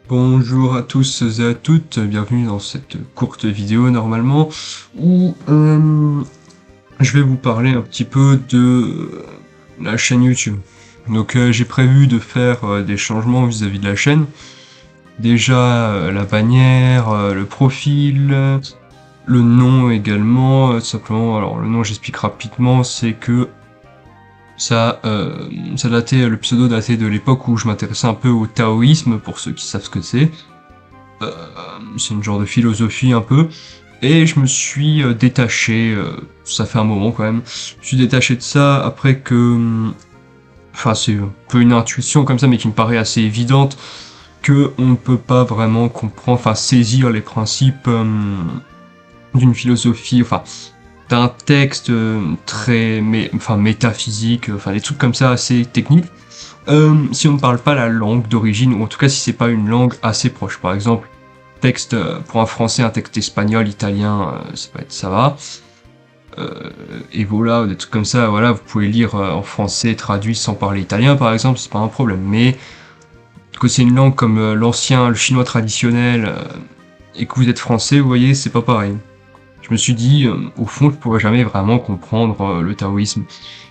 Bonjour à tous et à toutes, bienvenue dans cette courte vidéo normalement où je vais vous parler un petit peu de la chaîne YouTube. Donc j'ai prévu de faire des changements vis-à-vis de la chaîne. Déjà la bannière, le profil, le nom également, simplement, alors le nom j'explique rapidement, c'est que ça datait, le pseudo datait de l'époque où je m'intéressais un peu au taoïsme, pour ceux qui savent ce que c'est. Euh, c'est une genre de philosophie un peu. Et je me suis détaché, ça fait un moment quand même, je me suis détaché de ça après que... Enfin c'est un peu une intuition comme ça, mais qui me paraît assez évidente, que on ne peut pas vraiment comprendre, enfin saisir les principes d'une philosophie, enfin d'un texte très enfin métaphysique, enfin des trucs comme ça assez techniques, si on ne parle pas la langue d'origine, ou en tout cas si c'est pas une langue assez proche. Par exemple, texte pour un français, un texte espagnol, italien, ça va. Et voilà, des trucs comme ça, voilà, vous pouvez lire en français traduit sans parler italien par exemple, c'est pas un problème. Mais que c'est une langue comme l'ancien, le chinois traditionnel, et que vous êtes français, vous voyez, c'est pas pareil. Je me suis dit, au fond, je pourrais jamais vraiment comprendre le taoïsme.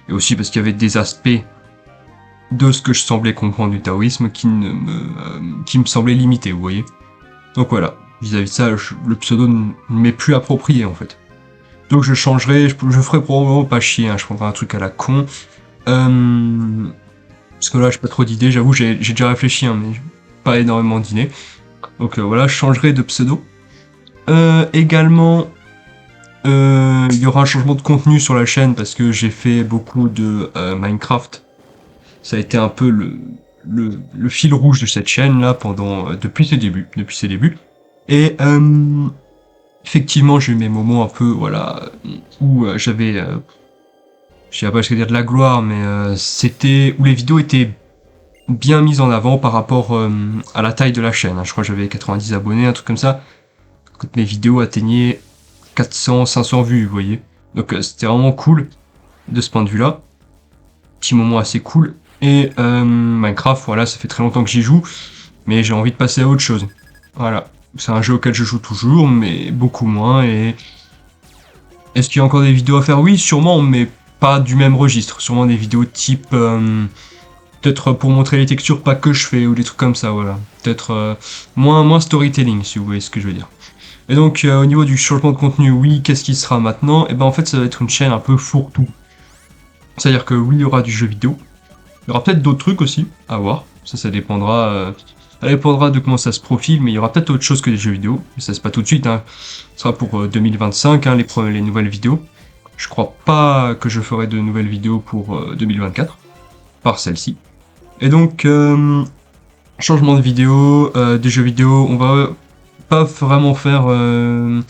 Et aussi parce qu'il y avait des aspects de ce que je semblais comprendre du taoïsme qui me semblaient limités, vous voyez. Donc voilà, vis-à-vis de ça, le pseudo ne m'est plus approprié en fait. Donc je changerai, je ferai probablement pas chier, hein, je prendrai un truc à la con. Parce que là, j'ai pas trop d'idées, j'avoue, j'ai déjà réfléchi, hein, mais pas énormément d'idées. Donc voilà, je changerai de pseudo. Également, il y aura un changement de contenu sur la chaîne parce que j'ai fait beaucoup de Minecraft. Ça a été un peu le fil rouge de cette chaîne là pendant depuis ses débuts, Et effectivement, j'ai eu mes moments un peu voilà où j'avais je sais pas ce que dire de la gloire, mais c'était où les vidéos étaient bien mises en avant par rapport à la taille de la chaîne, hein. Je crois que j'avais 90 abonnés, un truc comme ça. Quand mes vidéos atteignaient 400, 500 vues, vous voyez. Donc c'était vraiment cool de ce point de vue-là. Petit moment assez cool. Et Minecraft, voilà, ça fait très longtemps que j'y joue, mais j'ai envie de passer à autre chose. Voilà. C'est un jeu auquel je joue toujours, mais beaucoup moins. Et est-ce qu'il y a encore des vidéos à faire? Oui, sûrement, mais pas du même registre. Sûrement des vidéos type... peut-être pour montrer les textures, pas que je fais, ou des trucs comme ça, voilà. Peut-être moins storytelling, si vous voyez ce que je veux dire. Et donc, au niveau du changement de contenu, oui, qu'est-ce qui sera maintenant? Et ben en fait, ça va être une chaîne un peu fourre-tout. C'est-à-dire que oui, il y aura du jeu vidéo. Il y aura peut-être d'autres trucs aussi, à voir. Ça dépendra... ça dépendra de comment ça se profile, mais il y aura peut-être autre chose que des jeux vidéo. Mais ça, c'est pas tout de suite, hein. Ce sera pour 2025, hein, les nouvelles vidéos. Je crois pas que je ferai de nouvelles vidéos pour 2024, par celle-ci. Et donc, changement de vidéo, des jeux vidéo, on va pas vraiment faire... je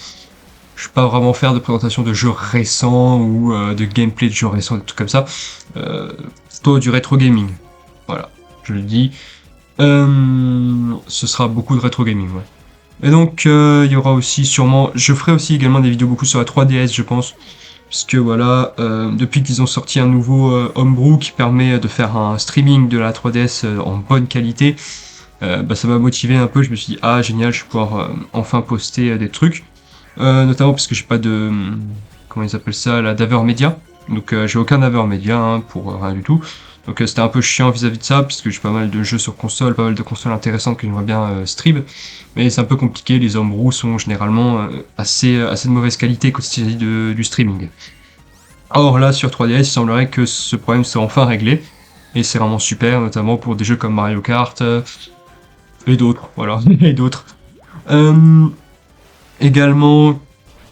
vais pas vraiment faire de présentation de jeux récents ou de gameplay de jeux récents, des trucs comme ça. Plutôt du rétro gaming. Voilà, je le dis. Ce sera beaucoup de rétro gaming, ouais. Et donc, il y aura aussi sûrement... Je ferai aussi également des vidéos beaucoup sur la 3DS, je pense. Parce que voilà, depuis qu'ils ont sorti un nouveau Homebrew qui permet de faire un streaming de la 3DS en bonne qualité, bah, ça m'a motivé un peu. Je me suis dit, ah génial, je vais pouvoir enfin poster des trucs. Notamment parce que j'ai pas de... Comment ils appellent ça? La d'Avermedia. Donc j'ai aucun Avermedia hein, pour rien du tout. Donc c'était un peu chiant vis-à-vis de ça, puisque j'ai pas mal de jeux sur console, pas mal de consoles intéressantes que j'aimerais bien stream. Mais c'est un peu compliqué, les homebrew sont généralement assez de mauvaise qualité quand il s'agit du streaming. Or là, sur 3DS, il semblerait que ce problème soit enfin réglé. Et c'est vraiment super, notamment pour des jeux comme Mario Kart et d'autres, voilà, et d'autres. Euh, Également,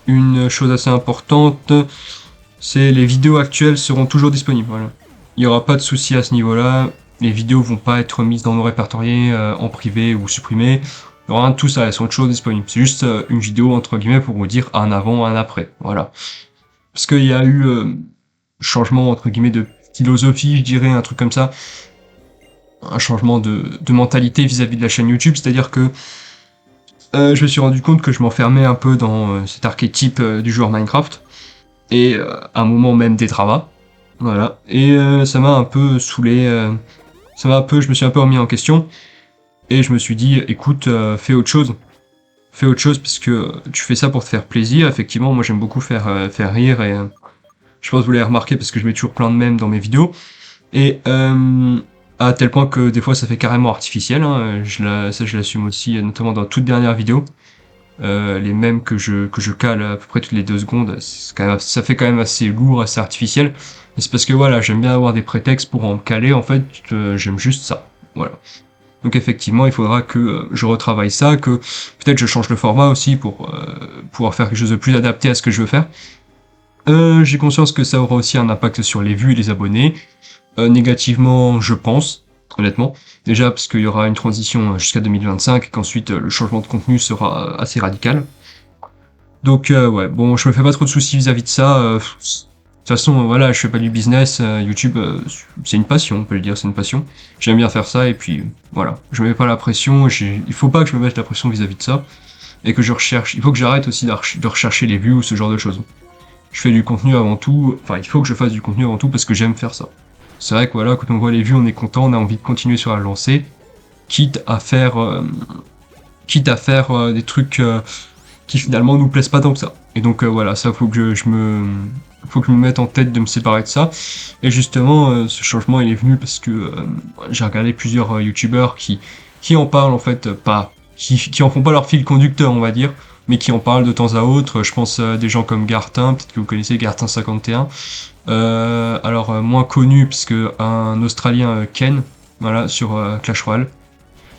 une chose assez importante, c'est les vidéos actuelles seront toujours disponibles, voilà. Il n'y aura pas de souci à ce niveau-là, les vidéos vont pas être mises dans nos répertoriés en privé ou supprimées, il y aura rien de tout ça, elles sont toujours disponibles. C'est juste une vidéo entre guillemets pour vous dire un avant, un après, voilà. Parce qu'il y a eu changement entre guillemets de philosophie, je dirais, un truc comme ça, un changement de mentalité vis-à-vis de la chaîne YouTube, c'est-à-dire que je me suis rendu compte que je m'enfermais un peu dans cet archétype du joueur Minecraft, et à un moment même des travaux, voilà, et ça m'a un peu saoulé, je me suis un peu remis en question, Et je me suis dit, écoute, fais autre chose. Fais autre chose parce que tu fais ça pour te faire plaisir. Effectivement, moi j'aime beaucoup faire rire et je pense que vous l'avez remarqué parce que je mets toujours plein de mèmes dans mes vidéos. Et à tel point que des fois ça fait carrément artificiel, hein. Ça je l'assume aussi, notamment dans toute dernière vidéo. Les mèmes que je cale à peu près toutes les 2 secondes, ça fait quand même assez lourd, assez artificiel. Et c'est parce que voilà, j'aime bien avoir des prétextes pour en caler, en fait, j'aime juste ça. Voilà. Donc effectivement, il faudra que je retravaille ça, que peut-être je change le format aussi pour pouvoir faire quelque chose de plus adapté à ce que je veux faire. J'ai conscience que ça aura aussi un impact sur les vues et les abonnés. Négativement, je pense, honnêtement. Déjà parce qu'il y aura une transition jusqu'à 2025 et qu'ensuite le changement de contenu sera assez radical. Donc ouais, bon, je me fais pas trop de soucis vis-à-vis de ça. De toute façon, voilà, je fais pas du business. YouTube, c'est une passion, on peut le dire, c'est une passion. J'aime bien faire ça et puis voilà, je me mets pas la pression. Il faut pas que je me mette la pression vis-à-vis de ça et que je recherche. Il faut que j'arrête aussi de rechercher les vues ou ce genre de choses. Je fais du contenu avant tout. Enfin, il faut que je fasse du contenu avant tout parce que j'aime faire ça. C'est vrai que voilà, quand on voit les vues, on est content, on a envie de continuer sur la lancée, quitte à faire, des trucs qui finalement nous plaisent pas tant que ça. Et donc voilà, ça faut que faut que je me mette en tête de me séparer de ça. Et justement, ce changement il est venu parce que j'ai regardé plusieurs youtubeurs qui en parlent en fait, pas, qui en font pas leur fil conducteur, on va dire, mais qui en parlent de temps à autre. Je pense à des gens comme Gartin, peut-être que vous connaissez Gartin51. Alors moins connu puisque un Australien Ken, voilà, sur Clash Royale,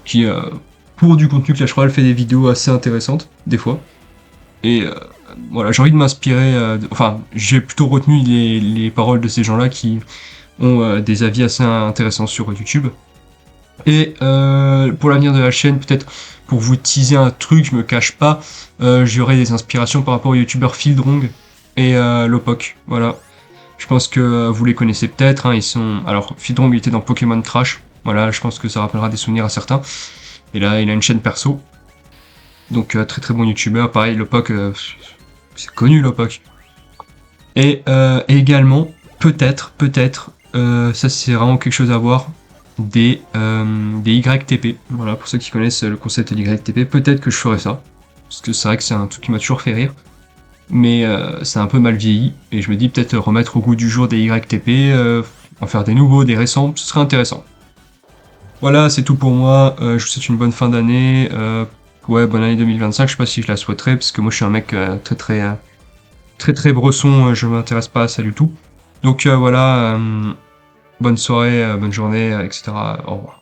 qui pour du contenu Clash Royale fait des vidéos assez intéressantes des fois. Et voilà, j'ai envie de m'inspirer. Enfin, j'ai plutôt retenu les paroles de ces gens-là qui ont des avis assez intéressants sur YouTube. Et pour l'avenir de la chaîne, peut-être pour vous teaser un truc, je me cache pas, j'aurai des inspirations par rapport aux youtubeurs Fieldrong et Lopok. Voilà. Je pense que vous les connaissez peut-être, hein, ils sont... Alors, Fieldrong il était dans Pokémon Crash, voilà, je pense que ça rappellera des souvenirs à certains. Et là, il a une chaîne perso. Donc, très très bon youtubeur, pareil, Lopok, c'est connu Lopok. Et également, peut-être, ça c'est vraiment quelque chose à voir, des YTP. Voilà, pour ceux qui connaissent le concept de YTP, peut-être que je ferai ça. Parce que c'est vrai que c'est un truc qui m'a toujours fait rire. Mais c'est un peu mal vieilli, et je me dis peut-être remettre au goût du jour des YTP, en faire des nouveaux, des récents, ce serait intéressant. Voilà, c'est tout pour moi, je vous souhaite une bonne fin d'année, ouais, bonne année 2025, je sais pas si je la souhaiterais, parce que moi je suis un mec très bresson, je m'intéresse pas à ça du tout. Donc voilà, bonne soirée, bonne journée, etc. Au revoir.